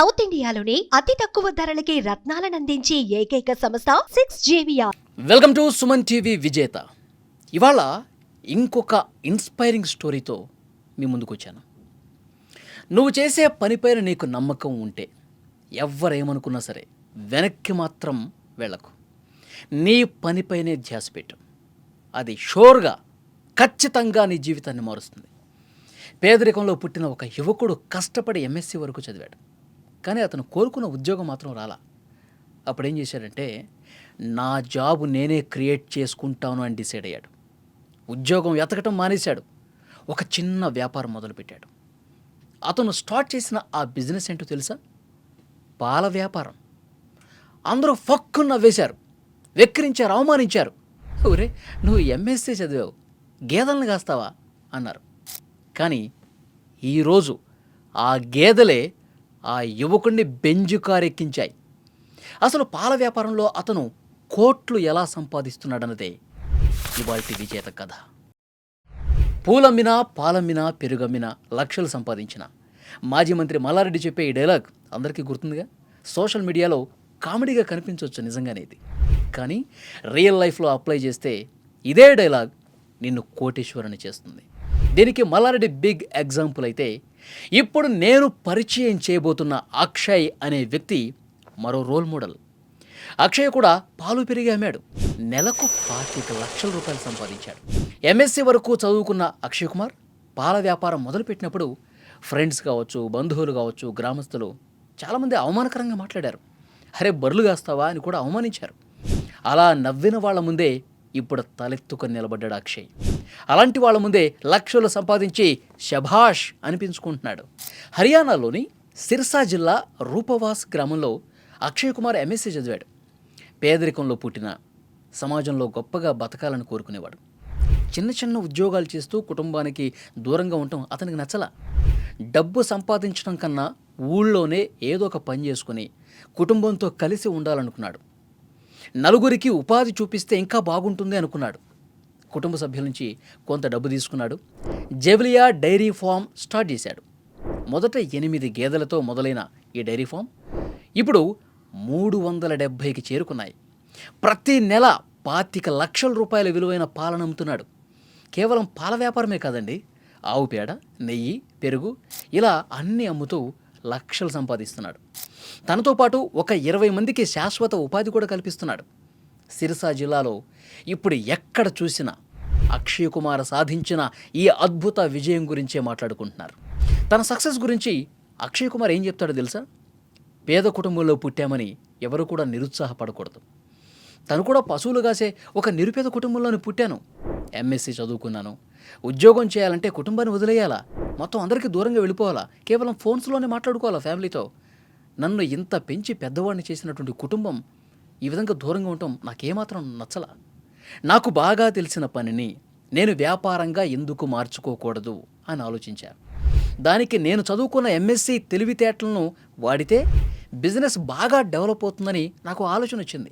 South ఇండియాలోని అతి తక్కువ ధరలకి రత్నాలనందించే ఏకైక సంస్థ 6JVR. Welcome to Suman TV విజేత. ఇవాళ ఇంకొక ఇన్స్పైరింగ్ స్టోరీతో మీ ముందుకు వచ్చాను. నువ్వు చేసే పనిపైన నీకు నమ్మకం ఉంటే ఎవ్వరేమనుకున్నా సరే వెనక్కి మాత్రం వెళ్ళకు. నీ పనిపైనే ధ్యాస పెట్టు. అది షోర్గా ఖచ్చితంగా నీ జీవితాన్ని మారుస్తుంది. పేదరికంలో పుట్టిన ఒక యువకుడు కష్టపడి MSc వరకు చదివాడు. కానీ అతను కోరుకున్న ఉద్యోగం మాత్రం రాలా. అప్పుడేం చేశాడంటే, నా జాబ్ నేనే క్రియేట్ చేసుకుంటాను అని డిసైడ్ అయ్యాడు. ఉద్యోగం వెతకటం మానేశాడు. ఒక చిన్న వ్యాపారం మొదలుపెట్టాడు. అతను స్టార్ట్ చేసిన ఆ బిజినెస్ ఏంటో తెలుసా? పాల వ్యాపారం. అందరూ ఫక్కు నవ్వేశారు, వెక్కిరించారు, అవమానించారు. ఊరే, నువ్వు MSc చదివావు, గేదెలను కాస్తావా అన్నారు. కానీ ఈరోజు ఆ గేదెలే ఆ యువకుడిని బెంజు కారు ఎక్కించాయి. అసలు పాల వ్యాపారంలో అతను కోట్లు ఎలా సంపాదిస్తున్నాడన్నదే ఇవాల్టి విజేత కథ. పూలమ్మినా, పాలమ్మినా, పెరుగమ్మినా లక్షలు సంపాదించిన మాజీ మంత్రి మల్లారెడ్డి చెప్పే ఈ డైలాగ్ అందరికీ గుర్తుందిగా. సోషల్ మీడియాలో కామెడీగా కనిపించవచ్చు నిజంగానే ఇది. కానీ రియల్ లైఫ్లో అప్లై చేస్తే ఇదే డైలాగ్ నిన్ను కోటేశ్వరుని చేస్తుంది. దీనికి మల్లారెడ్డి బిగ్ ఎగ్జాంపుల్ అయితే, ఇప్పుడు నేను పరిచయం చేయబోతున్న అక్షయ్ అనే వ్యక్తి మరో రోల్ మోడల్. అక్షయ్ కూడా పాలు పెరిగి అమ్మాడు. నెలకు 25 లక్షల రూపాయలు సంపాదించాడు. MSc వరకు చదువుకున్న అక్షయ్ కుమార్ పాల వ్యాపారం మొదలుపెట్టినప్పుడు ఫ్రెండ్స్ కావచ్చు, బంధువులు కావచ్చు, గ్రామస్తులు చాలామంది అవమానకరంగా మాట్లాడారు. అరే బర్రెలు కాస్తావా అని కూడా అవమానించారు. అలా నవ్విన వాళ్ళ ముందే ఇప్పుడు తలెత్తుకొని నిలబడ్డాడు అక్షయ్. అలాంటి వాళ్ళ ముందే లక్షలు సంపాదించి శభాష్ అనిపించుకుంటున్నాడు. హర్యానాలోని సిర్సా జిల్లా రూపవాస్ గ్రామంలో అక్షయ్ కుమార్ MSc చదివాడు. పేదరికంలో పుట్టిన సమాజంలో గొప్పగా బతకాలని కోరుకునేవాడు. చిన్న చిన్న ఉద్యోగాలు చేస్తూ కుటుంబానికి దూరంగా ఉండటం అతనికి నచ్చలా. డబ్బు సంపాదించడం కన్నా ఊళ్ళోనే ఏదో ఒక పని చేసుకుని కుటుంబంతో కలిసి ఉండాలనుకున్నాడు. నలుగురికి ఉపాధి చూపిస్తే ఇంకా బాగుంటుంది అనుకున్నాడు. కుటుంబ సభ్యుల నుంచి కొంత డబ్బు తీసుకున్నాడు. జెవిలియా డైరీ ఫామ్ స్టార్ట్ చేశాడు. మొదట 8 గేదెలతో మొదలైన ఈ డైరీ ఫామ్ ఇప్పుడు 370కి చేరుకున్నాయి. ప్రతి నెల 25 లక్షల రూపాయల విలువైన పాలను అమ్ముతున్నాడు. కేవలం పాల వ్యాపారమే కాదండి, ఆవు పేడ, నెయ్యి, పెరుగు ఇలా అన్నీ అమ్ముతూ లక్షలు సంపాదిస్తున్నాడు. తనతో పాటు ఒక 20 మందికి శాశ్వత ఉపాధి కూడా కల్పిస్తున్నాడు. సిర్సా జిల్లాలో ఇప్పుడు ఎక్కడ చూసినా అక్షయ్ కుమార్ సాధించిన ఈ అద్భుత విజయం గురించే మాట్లాడుకుంటున్నారు. తన సక్సెస్ గురించి అక్షయ్ కుమార్ ఏం చెప్తాడో తెలుసా? పేద కుటుంబంలో పుట్టామని ఎవరు కూడా నిరుత్సాహపడకూడదు. తను కూడా పశువులు కాసే ఒక నిరుపేద కుటుంబంలోనే పుట్టాను. MSc చదువుకున్నాను. ఉద్యోగం చేయాలంటే కుటుంబాన్ని వదిలేయాలా? మొత్తం అందరికీ దూరంగా వెళ్ళిపోవాలా? కేవలం ఫోన్స్లోనే మాట్లాడుకోవాలా ఫ్యామిలీతో? నన్ను ఇంత పెంచి పెద్దవాడిని చేసినటువంటి కుటుంబం ఈ విధంగా దూరంగా ఉండటం నాకేమాత్రం నచ్చలా. నాకు బాగా తెలిసిన పనిని నేను వ్యాపారంగా ఎందుకు మార్చుకోకూడదు అని ఆలోచించాను. దానికి నేను చదువుకున్న MSc తెలివితేటలను వాడితే బిజినెస్ బాగా డెవలప్ అవుతుందని నాకు ఆలోచన వచ్చింది.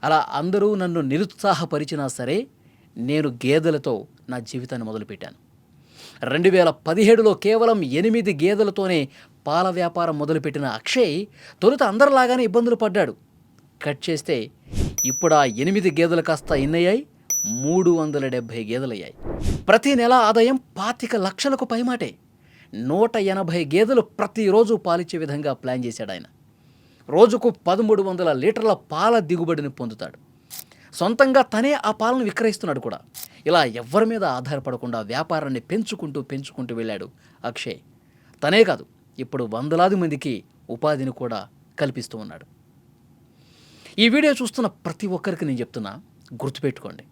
అలా అందరూ నన్ను నిరుత్సాహపరిచినా సరే నేను గేదెలతో నా జీవితాన్ని మొదలుపెట్టాను. 2017లో కేవలం 8 గేదెలతోనే పాల వ్యాపారం మొదలుపెట్టిన అక్షయ్ తొలుత అందరిలాగానే ఇబ్బందులు పడ్డాడు. కట్ చేస్తే ఇప్పుడు ఆ 8 గేదెలు కాస్త ఎన్నయ్యాయి? 370 గేదెలయ్యాయి. ప్రతి నెల ఆదాయం 25 లక్షలకు పైమాటే. 180 గేదెలు ప్రతిరోజు పాలిచ్చే విధంగా ప్లాన్ చేశాడు ఆయన. రోజుకు 1300 లీటర్ల పాల దిగుబడిని పొందుతాడు. సొంతంగా తనే ఆ పాలను విక్రయిస్తున్నాడు కూడా. ఇలా ఎవ్వరి మీద ఆధారపడకుండా వ్యాపారాన్ని పెంచుకుంటూ వెళ్ళాడు అక్షయ్. తనే కాదు, ఇప్పుడు వందలాది మందికి ఉపాధిని కూడా కల్పిస్తూ ఉన్నాడు. ఈ వీడియో చూస్తున్న ప్రతి ఒక్కరికి నేను చెప్తున్నా, గుర్తుపెట్టుకోండి,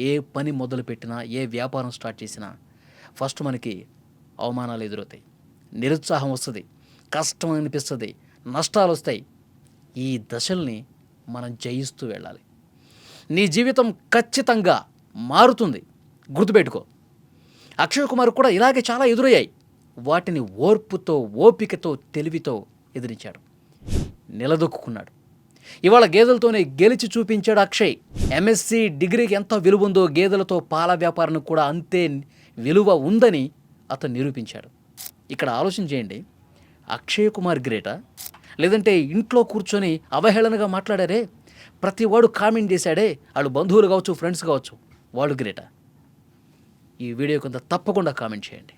ఏ పని మొదలుపెట్టినా, ఏ వ్యాపారం స్టార్ట్ చేసినా ఫస్ట్ మనకి అవమానాలు ఎదురవుతాయి, నిరుత్సాహం వస్తుంది, కష్టం అనిపిస్తుంది, నష్టాలు వస్తాయి. ఈ దశల్ని మనం జయిస్తూ వెళ్ళాలి. నీ జీవితం ఖచ్చితంగా మారుతుంది, గుర్తుపెట్టుకో. అక్షయ్ కుమార్ కూడా ఇలాగే చాలా ఎదురయ్యాయి. వాటిని ఓర్పుతో, ఓపికతో, తెలివితో ఎదిరించాడు, నిలదొక్కున్నాడు. ఇవాళ గేదెలతోనే గెలిచి చూపించాడు అక్షయ్. MSc డిగ్రీకి ఎంత విలువ ఉందో గేదెలతో పాల వ్యాపారానికి కూడా అంతే విలువ ఉందని అతను నిరూపించాడు. ఇక్కడ ఆలోచన చేయండి, అక్షయ్ కుమార్ గ్రేటా, లేదంటే ఇంట్లో కూర్చొని అవహేళనగా మాట్లాడారే ప్రతి వాడు కామెంట్ చేశాడే, వాళ్ళు బంధువులు కావచ్చు, ఫ్రెండ్స్ కావచ్చు, వాళ్ళు గ్రేటా? ఈ వీడియో కింద తప్పకుండా కామెంట్ చేయండి.